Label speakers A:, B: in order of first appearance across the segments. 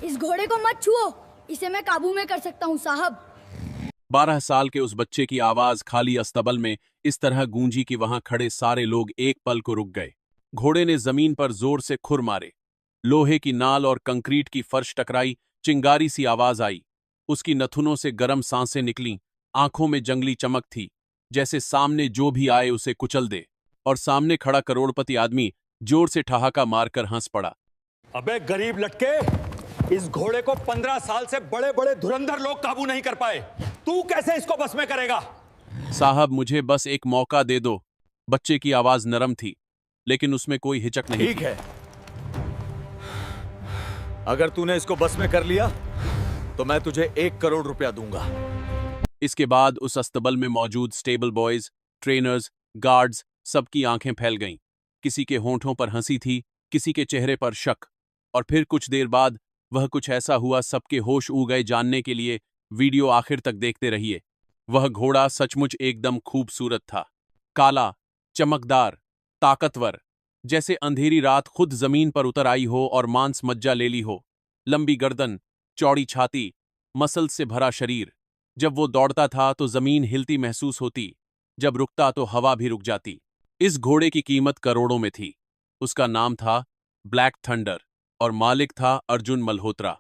A: इस घोड़े को मत छुओ, इसे मैं काबू में कर सकता हूँ साहब।
B: 12 साल के उस बच्चे की आवाज खाली अस्तबल में इस तरह गूंजी कि वहां खड़े सारे लोग एक पल को रुक गए। घोड़े ने जमीन पर जोर से खुर मारे, लोहे की नाल और कंक्रीट की फर्श टकराई, चिंगारी सी आवाज आई। उसकी नथुनों से गर्म सांसें निकलीं, आंखों में जंगली चमक थी, जैसे सामने जो भी आए उसे कुचल दे। और सामने खड़ा करोड़पति आदमी जोर से ठहाका मारकर हंस पड़ा।
C: अबे गरीब लटके, इस घोड़े को 15 साल से बड़े बड़े धुरंधर लोग काबू नहीं कर पाए, तू कैसे इसको बस में करेगा?
B: साहब मुझे बस एक मौका दे दो। बच्चे की आवाज नरम थी, लेकिन उसमें कोई हिचक नहीं।
C: ठीक है, अगर तूने इसको बस में कर लिया तो मैं तुझे 1 करोड़ रुपया दूंगा।
B: इसके बाद उस अस्तबल में मौजूद स्टेबल बॉयज, ट्रेनर्स, गार्ड्स सबकी आंखें फैल गईं। किसी के होंठों पर हंसी थी, किसी के चेहरे पर शक। और फिर कुछ देर बाद वह कुछ ऐसा हुआ, सबके होश उड़ गए। जानने के लिए वीडियो आखिर तक देखते रहिए। वह घोड़ा सचमुच एकदम खूबसूरत था, काला, चमकदार, ताकतवर, जैसे अंधेरी रात खुद जमीन पर उतर आई हो और मांस मज्जा ले ली हो। लंबी गर्दन, चौड़ी छाती, मसल से भरा शरीर। जब वो दौड़ता था तो जमीन हिलती महसूस होती, जब रुकता तो हवा भी रुक जाती। इस घोड़े की कीमत करोड़ों में थी। उसका नाम था ब्लैक थंडर और मालिक था अर्जुन मल्होत्रा,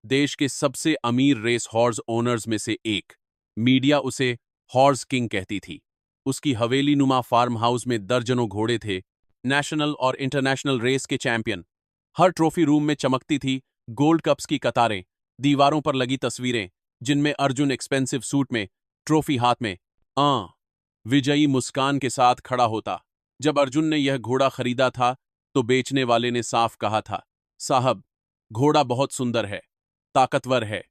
B: देश के सबसे अमीर रेस हॉर्स ओनर्स में से एक। मीडिया उसे हॉर्स किंग कहती थी। उसकी हवेली नुमा फार्म हाउस में दर्जनों घोड़े थे, नेशनल और इंटरनेशनल रेस के चैंपियन। हर ट्रॉफी रूम में चमकती थी गोल्ड कप्स की कतारें, दीवारों पर लगी तस्वीरें जिनमें अर्जुन एक्सपेंसिव सूट में, ट्रॉफी हाथ में, विजयी मुस्कान के साथ खड़ा होता। जब अर्जुन ने यह घोड़ा खरीदा था तो बेचने वाले ने साफ कहा था, साहब घोड़ा बहुत सुंदर है, ताकतवर है,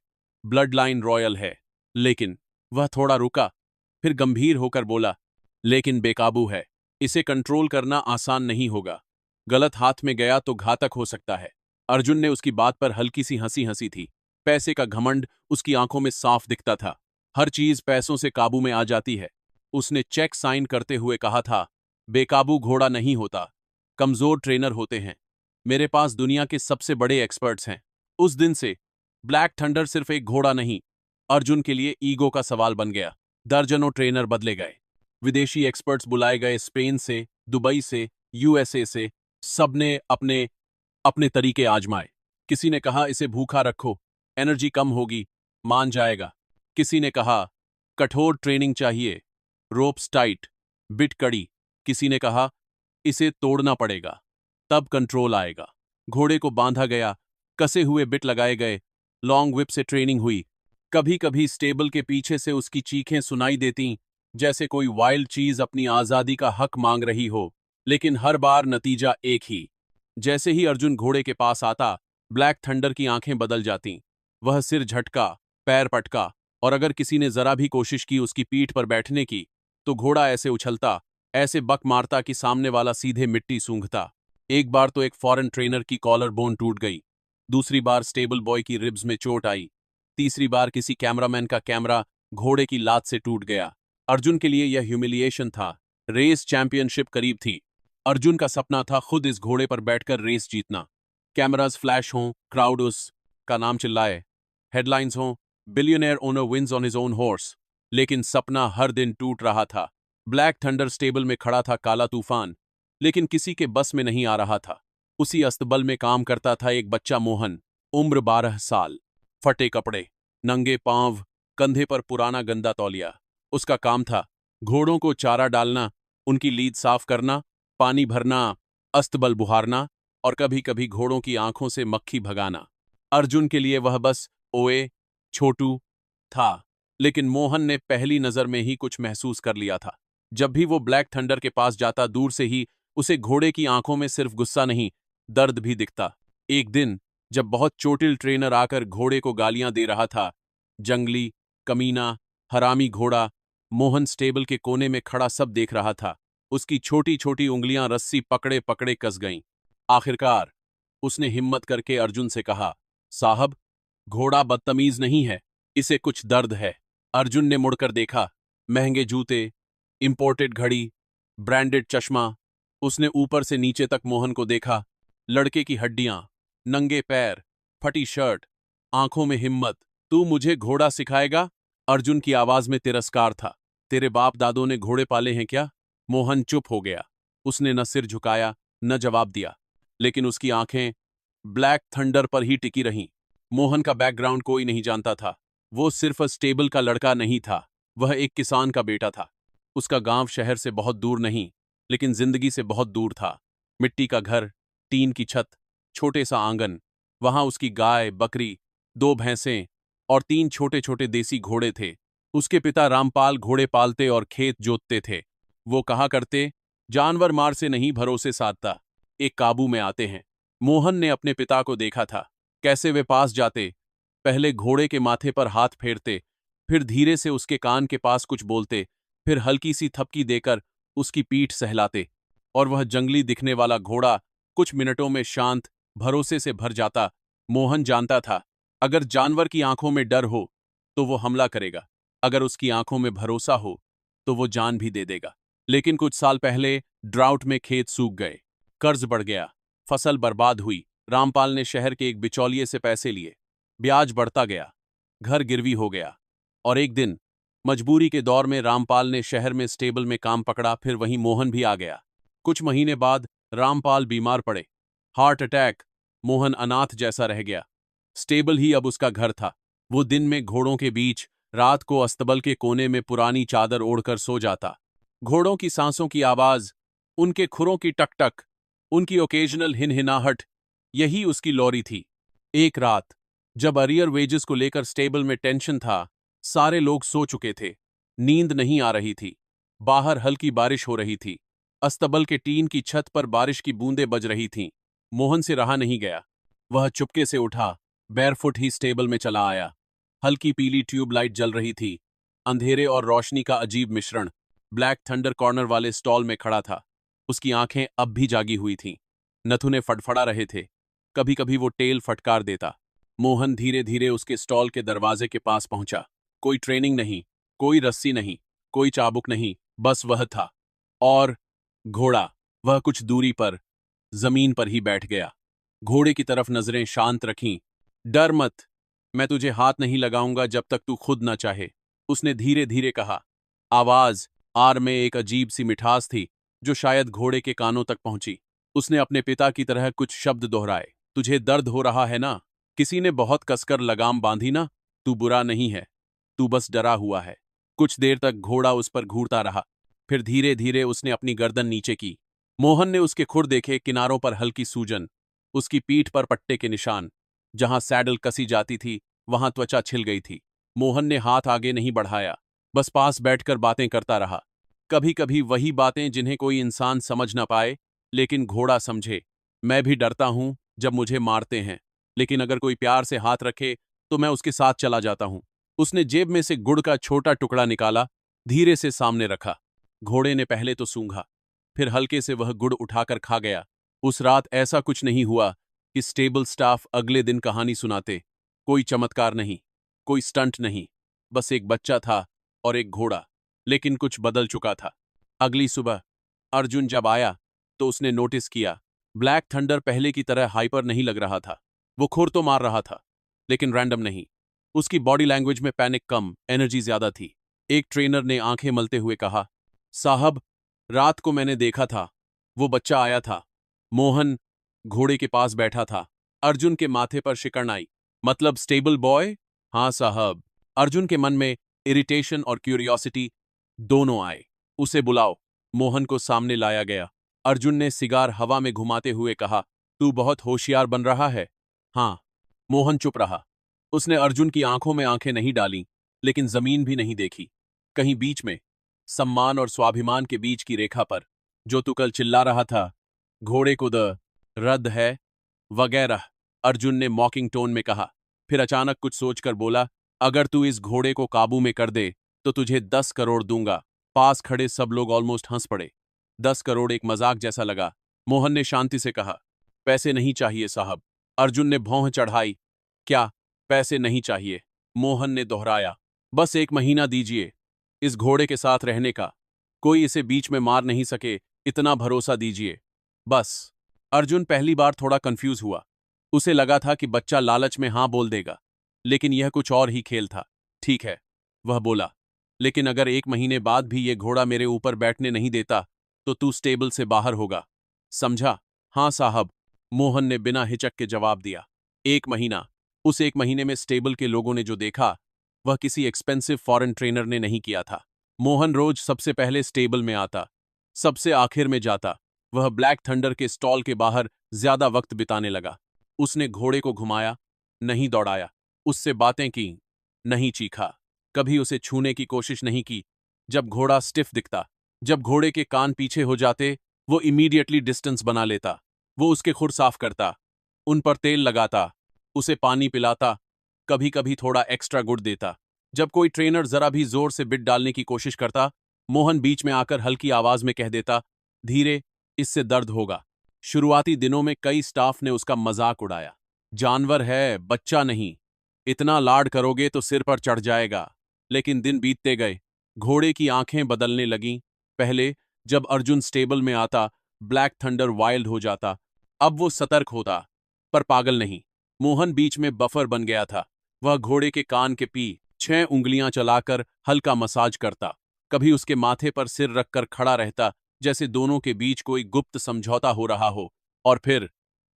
B: ब्लड लाइन रॉयल है, लेकिन वह थोड़ा रुका, फिर गंभीर होकर बोला, लेकिन बेकाबू है। इसे कंट्रोल करना आसान नहीं होगा, गलत हाथ में गया तो घातक हो सकता है। अर्जुन ने उसकी बात पर हल्की सी हंसी हंसी थी। पैसे का घमंड उसकी आंखों में साफ दिखता था। हर चीज पैसों से काबू में आ जाती है। उसने चेक साइन करते हुए कहा था, बेकाबू घोड़ा नहीं होता, कमजोर ट्रेनर होते हैं। मेरे पास दुनिया के सबसे बड़े एक्सपर्ट्स हैं। उस दिन से ब्लैक थंडर सिर्फ एक घोड़ा नहीं, अर्जुन के लिए ईगो का सवाल बन गया। दर्जनों ट्रेनर बदले गए, विदेशी एक्सपर्ट्स बुलाए गए, स्पेन से, दुबई से, यूएसए से। सबने अपने अपने तरीके आजमाए। किसी ने कहा इसे भूखा रखो, एनर्जी कम होगी, मान जाएगा। किसी ने कहा कठोर ट्रेनिंग चाहिए, रोप्स टाइट, बिट कड़ी। किसी ने कहा इसे तोड़ना पड़ेगा, तब कंट्रोल आएगा। घोड़े को बांधा गया, कसे हुए बिट लगाए गए, लॉन्ग व्हिप से ट्रेनिंग हुई। कभी कभी स्टेबल के पीछे से उसकी चीखें सुनाई देतीं, जैसे कोई वाइल्ड चीज अपनी आजादी का हक मांग रही हो। लेकिन हर बार नतीजा एक ही। जैसे ही अर्जुन घोड़े के पास आता, ब्लैक थंडर की आंखें बदल जातीं। वह सिर झटका, पैर पटका, और अगर किसी ने जरा भी कोशिश की उसकी पीठ पर बैठने की, तो घोड़ा ऐसे उछलता, ऐसे बक मारता कि सामने वाला सीधे मिट्टी सूंघता। एक बार तो एक फॉरेन ट्रेनर की कॉलर बोन टूट गई, दूसरी बार स्टेबल बॉय की रिब्स में चोट आई, तीसरी बार किसी कैमरामैन का कैमरा घोड़े की लात से टूट गया। अर्जुन के लिए यह ह्यूमिलिएशन था। रेस चैंपियनशिप करीब थी। अर्जुन का सपना था खुद इस घोड़े पर बैठकर रेस जीतना। कैमरास फ्लैश हों, क्राउड उस का नाम चिल्लाए, हेडलाइंस हों, billionaire owner wins on his own horse. लेकिन सपना हर दिन टूट रहा था। ब्लैक थंडर स्टेबल में खड़ा था काला तूफान, लेकिन किसी के बस में नहीं आ रहा था। उसी अस्तबल में काम करता था एक बच्चा मोहन, उम्र 12 साल, फटे कपड़े, नंगे पांव, कंधे पर पुराना गंदा तौलिया। उसका काम था घोड़ों को चारा डालना, उनकी लीद साफ करना, पानी भरना, अस्तबल बुहारना और कभी कभी घोड़ों की आंखों से मक्खी भगाना। अर्जुन के लिए वह बस ओए छोटू था, लेकिन मोहन ने पहली नजर में ही कुछ महसूस कर लिया था। जब भी वो ब्लैक थंडर के पास जाता, दूर से ही उसे घोड़े की आंखों में सिर्फ गुस्सा नहीं, दर्द भी दिखता। एक दिन जब बहुत चोटिल ट्रेनर आकर घोड़े को गालियां दे रहा था, जंगली, कमीना, हरामी घोड़ा, मोहन स्टेबल के कोने में खड़ा सब देख रहा था। उसकी छोटी छोटी उंगलियां रस्सी पकड़े पकड़े कस गईं। आखिरकार उसने हिम्मत करके अर्जुन से कहा, साहब घोड़ा बदतमीज नहीं है, इसे कुछ दर्द है। अर्जुन ने मुड़कर देखा, महंगे जूते, इंपोर्टेड घड़ी, ब्रांडेड चश्मा। उसने ऊपर से नीचे तक मोहन को देखा, लड़के की हड्डियां, नंगे पैर, फटी शर्ट, आंखों में हिम्मत। तू मुझे घोड़ा सिखाएगा? अर्जुन की आवाज में तिरस्कार था। तेरे बाप दादों ने घोड़े पाले हैं क्या? मोहन चुप हो गया। उसने न सिर झुकाया न जवाब दिया, लेकिन उसकी आंखें ब्लैक थंडर पर ही टिकी रहीं। मोहन का बैकग्राउंड कोई नहीं जानता था। वो सिर्फ स्टेबल का लड़का नहीं था, वह एक किसान का बेटा था। उसका गांव शहर से बहुत दूर नहीं, लेकिन जिंदगी से बहुत दूर था। मिट्टी का घर, टीन की छत, छोटे सा आंगन। वहां उसकी गाय, बकरी, 2 भैंसें और 3 छोटे छोटे देसी घोड़े थे। उसके पिता रामपाल घोड़े पालते और खेत जोतते थे। वो कहा करते, जानवर मार से नहीं भरोसे साधता, एक काबू में आते हैं। मोहन ने अपने पिता को देखा था, कैसे वे पास जाते, पहले घोड़े के माथे पर हाथ फेरते, फिर धीरे से उसके कान के पास कुछ बोलते, फिर हल्की सी थपकी देकर उसकी पीठ सहलाते, और वह जंगली दिखने वाला घोड़ा कुछ मिनटों में शांत, भरोसे से भर जाता। मोहन जानता था, अगर जानवर की आंखों में डर हो तो वो हमला करेगा, अगर उसकी आंखों में भरोसा हो तो वो जान भी दे देगा। लेकिन कुछ साल पहले ड्राउट में खेत सूख गए, कर्ज बढ़ गया, फसल बर्बाद हुई। रामपाल ने शहर के एक बिचौलिए से पैसे लिए, ब्याज बढ़ता गया, घर गिरवी हो गया, और एक दिन मजबूरी के दौर में रामपाल ने शहर में स्टेबल में काम पकड़ा। फिर वहीं मोहन भी आ गया। कुछ महीने बाद रामपाल बीमार पड़े, हार्ट अटैक। मोहन अनाथ जैसा रह गया। स्टेबल ही अब उसका घर था। वो दिन में घोड़ों के बीच, रात को अस्तबल के कोने में पुरानी चादर ओढ़कर सो जाता। घोड़ों की सांसों की आवाज, उनके खुरों की टकटक, उनकी ओकेजनल हिनहिनाहट, यही उसकी लॉरी थी। एक रात जब अरियर वेजेस को लेकर स्टेबल में टेंशन था, सारे लोग सो चुके थे, नींद नहीं आ रही थी। बाहर हल्की बारिश हो रही थी, अस्तबल के टीन की छत पर बारिश की बूंदें बज रही थीं। मोहन से रहा नहीं गया। वह चुपके से उठा, बैरफुट ही स्टेबल में चला आया। हल्की पीली ट्यूबलाइट जल रही थी, अंधेरे और रोशनी का अजीब मिश्रण। ब्लैक थंडर कॉर्नर वाले स्टॉल में खड़ा था। उसकी आंखें अब भी जागी हुई थीं, नथुने फड़फड़ा रहे थे, कभी कभी वो टेल फटकार देता। मोहन धीरे धीरे उसके स्टॉल के दरवाजे के पास पहुंचा। कोई ट्रेनिंग नहीं, कोई रस्सी नहीं, कोई चाबुक नहीं, बस वह था। और घोड़ा, वह कुछ दूरी पर जमीन पर ही बैठ गया, घोड़े की तरफ नजरें शांत रखीं। डर मत, मैं तुझे हाथ नहीं लगाऊंगा जब तक तू खुद न चाहे, उसने धीरे धीरे कहा। आवाज आर में एक अजीब सी मिठास थी जो शायद घोड़े के कानों तक पहुंची। उसने अपने पिता की तरह कुछ शब्द दोहराए। तुझे दर्द हो रहा है ना? किसी ने बहुत कसकर लगाम बांधी ना? तू बुरा नहीं है, तू बस डरा हुआ है। कुछ देर तक घोड़ा उस पर घूरता रहा, फिर धीरे धीरे उसने अपनी गर्दन नीचे की। मोहन ने उसके खुर देखे, किनारों पर हल्की सूजन, उसकी पीठ पर पट्टे के निशान, जहां सैडल कसी जाती थी वहां त्वचा छिल गई थी। मोहन ने हाथ आगे नहीं बढ़ाया, बस पास बैठकर बातें करता रहा। कभी कभी वही बातें जिन्हें कोई इंसान समझ ना पाए, लेकिन घोड़ा समझे। मैं भी डरता हूं जब मुझे मारते हैं, लेकिन अगर कोई प्यार से हाथ रखे तो मैं उसके साथ चला जाता हूं। उसने जेब में से गुड़ का छोटा टुकड़ा निकाला, धीरे से सामने रखा। घोड़े ने पहले तो सूंघा, फिर हल्के से वह गुड़ उठाकर खा गया। उस रात ऐसा कुछ नहीं हुआ कि स्टेबल स्टाफ अगले दिन कहानी सुनाते। कोई चमत्कार नहीं, कोई स्टंट नहीं, बस एक बच्चा था और एक घोड़ा। लेकिन कुछ बदल चुका था। अगली सुबह अर्जुन जब आया तो उसने नोटिस किया, ब्लैक थंडर पहले की तरह हाइपर नहीं लग रहा था। वो खुर तो मार रहा था, लेकिन रैंडम नहीं। उसकी बॉडी लैंग्वेज में पैनिक कम, एनर्जी ज्यादा थी। एक ट्रेनर ने आंखें मलते हुए कहा, साहब, रात को मैंने देखा था, वो बच्चा आया था। मोहन घोड़े के पास बैठा था। अर्जुन के माथे पर शिकन आई। मतलब स्टेबल बॉय? हाँ साहब। अर्जुन के मन में इरिटेशन और क्यूरियोसिटी दोनों आए। उसे बुलाओ। मोहन को सामने लाया गया। अर्जुन ने सिगार हवा में घुमाते हुए कहा, तू बहुत होशियार बन रहा है। हाँ। मोहन चुप रहा। उसने अर्जुन की आंखों में आंखें नहीं डाली, लेकिन जमीन भी नहीं देखी। कहीं बीच में, सम्मान और स्वाभिमान के बीच की रेखा पर, जो तू कल चिल्ला रहा था, घोड़े को द रद्द है वगैरह, अर्जुन ने मॉकिंग टोन में कहा। फिर अचानक कुछ सोचकर बोला, अगर तू इस घोड़े को काबू में कर दे तो तुझे 10 करोड़ दूंगा। पास खड़े सब लोग ऑलमोस्ट हंस पड़े। 10 करोड़ एक मजाक जैसा लगा। मोहन ने शांति से कहा, पैसे नहीं चाहिए साहब। अर्जुन ने भौं चढ़ाई। क्या पैसे नहीं चाहिए? मोहन ने दोहराया। बस 1 महीना दीजिए, इस घोड़े के साथ रहने का। कोई इसे बीच में मार नहीं सके, इतना भरोसा दीजिए, बस। अर्जुन पहली बार थोड़ा कंफ्यूज हुआ। उसे लगा था कि बच्चा लालच में हाँ बोल देगा, लेकिन यह कुछ और ही खेल था। ठीक है, वह बोला, लेकिन अगर 1 महीने बाद भी ये घोड़ा मेरे ऊपर बैठने नहीं देता तो तू स्टेबल से बाहर होगा, समझा? हाँ साहब, मोहन ने बिना हिचक के जवाब दिया। 1 महीना। उस 1 महीने में स्टेबल के लोगों ने जो देखा वह किसी एक्सपेंसिव फॉरेन ट्रेनर ने नहीं किया था। मोहन रोज सबसे पहले स्टेबल में आता, सबसे आखिर में जाता। वह ब्लैक थंडर के स्टॉल के बाहर ज्यादा वक्त बिताने लगा। उसने घोड़े को घुमाया, नहीं दौड़ाया, उससे बातें की, नहीं चीखा, कभी उसे छूने की कोशिश नहीं की। जब घोड़ा स्टिफ दिखता, जब घोड़े के कान पीछे हो जाते, वो इमीडिएटली डिस्टेंस बना लेता। वो उसके खुर साफ करता, उन पर तेल लगाता, उसे पानी पिलाता, कभी कभी थोड़ा एक्स्ट्रा गुड़ देता। जब कोई ट्रेनर जरा भी जोर से बिट डालने की कोशिश करता, मोहन बीच में आकर हल्की आवाज में कह देता, धीरे, इससे दर्द होगा। शुरुआती दिनों में कई स्टाफ ने उसका मजाक उड़ाया, जानवर है, बच्चा नहीं, इतना लाड करोगे तो सिर पर चढ़ जाएगा। लेकिन दिन बीतते गए, घोड़े की आंखें बदलने लगीं। पहले जब अर्जुन स्टेबल में आता, ब्लैक थंडर वाइल्ड हो जाता। अब वो सतर्क होता, पर पागल नहीं। मोहन बीच में बफर बन गया था। वह घोड़े के कान के 6 उंगलियां चलाकर हल्का मसाज करता, कभी उसके माथे पर सिर रखकर खड़ा रहता, जैसे दोनों के बीच कोई गुप्त समझौता हो रहा हो। और फिर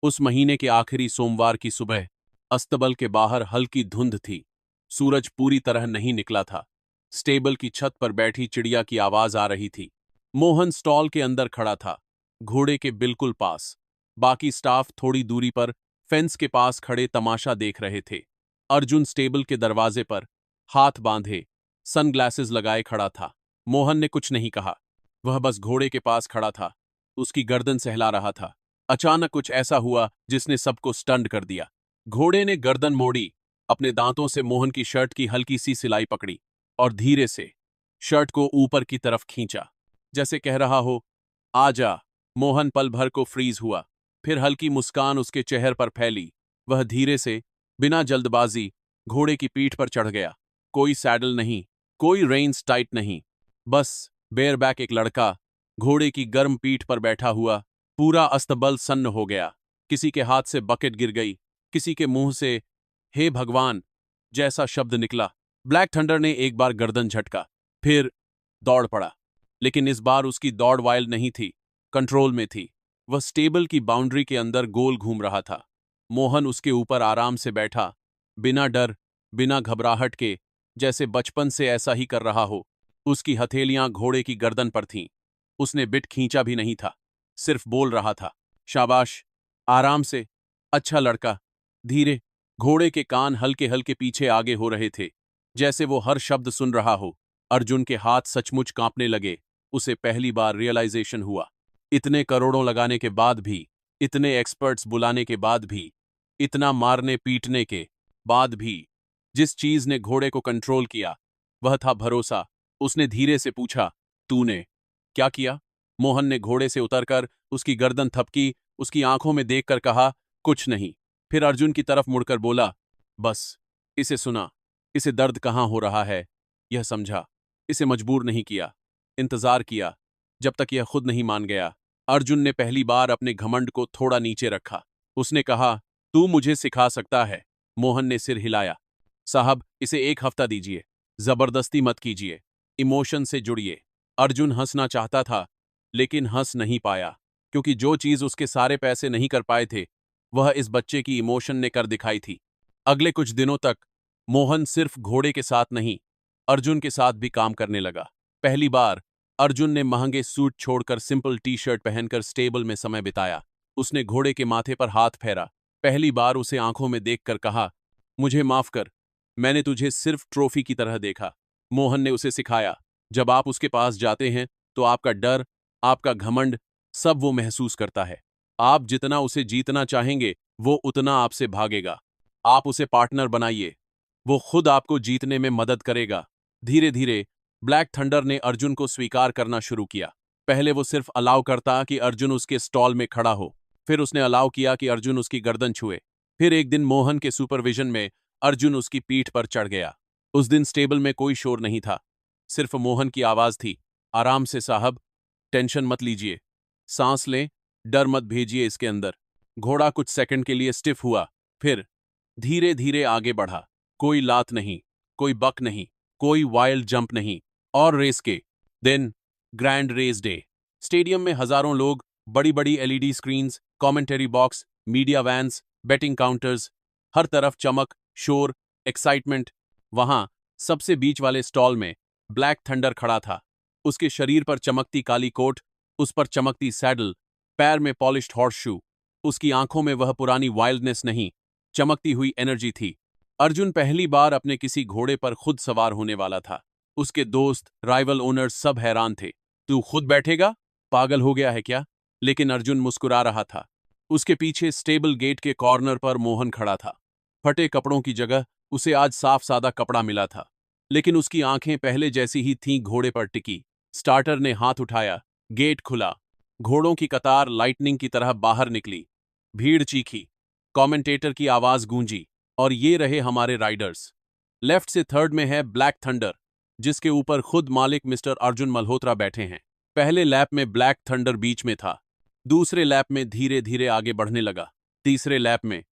B: उस महीने के आखिरी सोमवार की सुबह अस्तबल के बाहर हल्की धुंध थी। सूरज पूरी तरह नहीं निकला था। स्टेबल की छत पर बैठी चिड़िया की आवाज आ रही थी। मोहन स्टॉल के अंदर खड़ा था, घोड़े के बिल्कुल पास। बाकी स्टाफ थोड़ी दूरी पर फेंस के पास खड़े तमाशा देख रहे थे। अर्जुन स्टेबल के दरवाजे पर हाथ बांधे, सनग्लासेस लगाए खड़ा था। मोहन ने कुछ नहीं कहा, वह बस घोड़े के पास खड़ा था, उसकी गर्दन सहला रहा था। अचानक कुछ ऐसा हुआ जिसने सबको स्टंड कर दिया। घोड़े ने गर्दन मोड़ी, अपने दांतों से मोहन की शर्ट की हल्की सी सिलाई पकड़ी और धीरे से शर्ट को ऊपर की तरफ खींचा, जैसे कह रहा हो, आजा। मोहन पल भर को फ्रीज हुआ, फिर हल्की मुस्कान उसके चेहरे पर फैली। वह धीरे से, बिना जल्दबाजी, घोड़े की पीठ पर चढ़ गया। कोई सैडल नहीं, कोई रेन्स टाइट नहीं, बस बेयरबैक एक लड़का, घोड़े की गर्म पीठ पर बैठा हुआ। पूरा अस्तबल सन्न हो गया। किसी के हाथ से बकेट गिर गई, किसी के मुंह से हे भगवान जैसा शब्द निकला। ब्लैक थंडर ने एक बार गर्दन झटका, फिर दौड़ पड़ा। लेकिन इस बार उसकी दौड़ वाइल्ड नहीं थी, कंट्रोल में थी। वह स्टेबल की बाउंड्री के अंदर गोल घूम रहा था। मोहन उसके ऊपर आराम से बैठा, बिना डर, बिना घबराहट के, जैसे बचपन से ऐसा ही कर रहा हो। उसकी हथेलियां घोड़े की गर्दन पर थीं। उसने बिट खींचा भी नहीं था, सिर्फ बोल रहा था, शाबाश, आराम से, अच्छा लड़का, धीरे। घोड़े के कान हल्के हल्के पीछे आगे हो रहे थे, जैसे वो हर शब्द सुन रहा हो। अर्जुन के हाथ सचमुच कांपने लगे। उसे पहली बार रियलाइजेशन हुआ, इतने करोड़ों लगाने के बाद भी, इतने एक्सपर्ट्स बुलाने के बाद भी, इतना मारने पीटने के बाद भी, जिस चीज ने घोड़े को कंट्रोल किया वह था भरोसा। उसने धीरे से पूछा, तूने क्या किया? मोहन ने घोड़े से उतरकर उसकी गर्दन थपकी, उसकी आंखों में देखकर कहा, कुछ नहीं। फिर अर्जुन की तरफ मुड़कर बोला, बस इसे सुना, इसे दर्द कहाँ हो रहा है यह समझा, इसे मजबूर नहीं किया, इंतजार किया, जब तक यह खुद नहीं मान गया। अर्जुन ने पहली बार अपने घमंड को थोड़ा नीचे रखा। उसने कहा, तू मुझे सिखा सकता है? मोहन ने सिर हिलाया, साहब इसे 1 हफ्ता दीजिए, जबरदस्ती मत कीजिए, इमोशन से जुड़िए। अर्जुन हंसना चाहता था, लेकिन हंस नहीं पाया, क्योंकि जो चीज उसके सारे पैसे नहीं कर पाए थे वह इस बच्चे की इमोशन ने कर दिखाई थी। अगले कुछ दिनों तक मोहन सिर्फ घोड़े के साथ नहीं, अर्जुन के साथ भी काम करने लगा। पहली बार अर्जुन ने महंगे सूट छोड़कर सिंपल टी शर्ट पहनकर स्टेबल में समय बिताया। उसने घोड़े के माथे पर हाथ फेरा, पहली बार उसे आंखों में देखकर कहा, मुझे माफ कर, मैंने तुझे सिर्फ ट्रॉफी की तरह देखा। मोहन ने उसे सिखाया, जब आप उसके पास जाते हैं तो आपका डर, आपका घमंड, सब वो महसूस करता है। आप जितना उसे जीतना चाहेंगे वो उतना आपसे भागेगा। आप उसे पार्टनर बनाइए, वो खुद आपको जीतने में मदद करेगा। धीरे धीरे ब्लैक थंडर ने अर्जुन को स्वीकार करना शुरू किया। पहले वो सिर्फ अलाउ करता कि अर्जुन उसके स्टॉल में खड़ा हो, फिर उसने अलाउ किया कि अर्जुन उसकी गर्दन छुए। फिर एक दिन मोहन के सुपरविजन में अर्जुन उसकी पीठ पर चढ़ गया। उस दिन स्टेबल में कोई शोर नहीं था, सिर्फ मोहन की आवाज थी, आराम से साहब, टेंशन मत लीजिए, सांस लें, डर मत भेजिए इसके अंदर। घोड़ा कुछ सेकंड के लिए स्टिफ हुआ, फिर धीरे धीरे आगे बढ़ा। कोई लात नहीं, कोई बक नहीं, कोई वाइल्ड जंप नहीं। और रेस के दिन, ग्रैंड रेस डे। स्टेडियम में हजारों लोग, बड़ी बड़ी LED screens, commentary box, media vans, betting counters, हर तरफ चमक, शोर, एक्साइटमेंट। वहां सबसे बीच वाले स्टॉल में ब्लैक थंडर खड़ा था। उसके शरीर पर चमकती काली कोट, उस पर चमकती सैडल, पैर में पॉलिश्ड हॉर्स शू। उसकी आंखों में वह पुरानी वाइल्डनेस नहीं, चमकती हुई एनर्जी थी। अर्जुन पहली बार अपने किसी घोड़े पर खुद सवार होने वाला था। उसके दोस्त, राइवल ओनर्स सब हैरान थे। तू खुद बैठेगा? पागल हो गया है क्या? लेकिन अर्जुन मुस्कुरा रहा था। उसके पीछे स्टेबल गेट के कॉर्नर पर मोहन खड़ा था। फटे कपड़ों की जगह उसे आज साफ सादा कपड़ा मिला था, लेकिन उसकी आंखें पहले जैसी ही थीं, घोड़े पर टिकी। स्टार्टर ने हाथ उठाया, गेट खुला। घोड़ों की कतार लाइटनिंग की तरह बाहर निकली। भीड़ चीखी, कमेंटेटर की आवाज गूंजी, और ये रहे हमारे राइडर्स। लेफ्ट से थर्ड में है ब्लैक थंडर, जिसके ऊपर खुद मालिक मिस्टर अर्जुन मल्होत्रा बैठे हैं। पहले लैप में ब्लैक थंडर बीच में था, दूसरे लैप में धीरे धीरे आगे बढ़ने लगा, तीसरे लैप में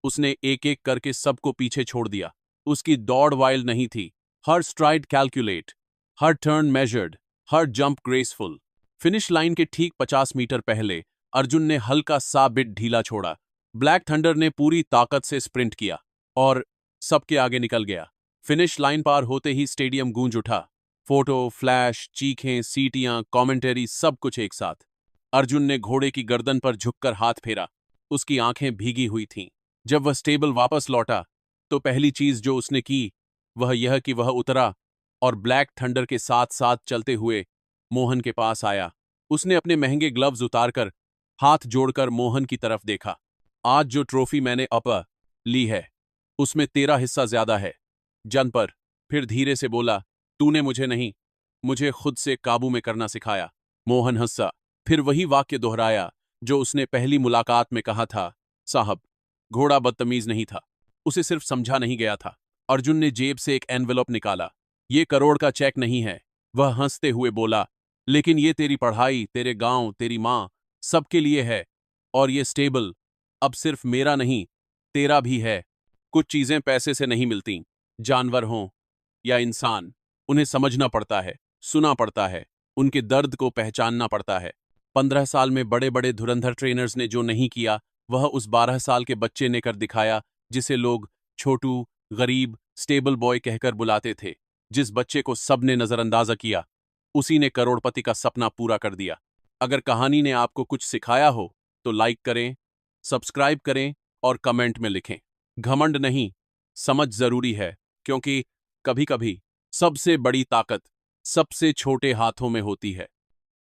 B: उसने एक एक करके सबको पीछे छोड़ दिया। उसकी दौड़ वाइल्ड नहीं थी, हर स्ट्राइड कैलकुलेट, हर टर्न मेजर्ड, हर जंप ग्रेसफुल। फिनिश लाइन के ठीक 50 मीटर पहले अर्जुन ने हल्का सा बिट ढीला छोड़ा। ब्लैक थंडर ने पूरी ताकत से स्प्रिंट किया और सबके आगे निकल गया। फिनिश लाइन पार होते ही स्टेडियम गूंज उठा। फोटो, फ्लैश, चीखें, सीटियां, कमेंटरी, सब कुछ एक साथ। अर्जुन ने घोड़े की गर्दन पर झुककर हाथ फेरा। उसकी आंखें भीगी हुई थीं। जब वह स्टेबल वापस लौटा तो पहली चीज जो उसने की वह यह कि वह उतरा और ब्लैक थंडर के साथ साथ चलते हुए मोहन के पास आया। उसने अपने महंगे ग्लव्स उतारकर हाथ जोड़कर मोहन की तरफ देखा। आज जो ट्रॉफी मैंने ली है उसमें तेरा हिस्सा ज्यादा है, जन पर। फिर धीरे से बोला, तूने मुझे नहीं, मुझे खुद से काबू में करना सिखाया। मोहन हंसा, फिर वही वाक्य दोहराया जो उसने पहली मुलाकात में कहा था, साहब। घोड़ा बदतमीज नहीं था, उसे सिर्फ समझा नहीं गया था। अर्जुन ने जेब से एक एनवेलप निकाला। ये करोड़ का चेक नहीं है, वह हंसते हुए बोला, लेकिन ये तेरी पढ़ाई, तेरे गांव, तेरी मां, सबके लिए है। और ये स्टेबल अब सिर्फ मेरा नहीं, तेरा भी है। कुछ चीजें पैसे से नहीं मिलती, जानवर हों या इंसान, उन्हें समझना पड़ता है, सुना पड़ता है, उनके दर्द को पहचानना पड़ता है। 15 साल में बड़े बड़े धुरंधर ट्रेनर्स ने जो नहीं किया वह उस 12 साल के बच्चे ने कर दिखाया, जिसे लोग छोटू, गरीब, स्टेबल बॉय कहकर बुलाते थे। जिस बच्चे को सबने नजरअंदाजा किया, उसी ने करोड़पति का सपना पूरा कर दिया। अगर कहानी ने आपको कुछ सिखाया हो तो लाइक करें, सब्सक्राइब करें और कमेंट में लिखें। घमंड नहीं, समझ जरूरी है, क्योंकि कभी कभी सबसे बड़ी ताकत सबसे छोटे हाथों में होती है।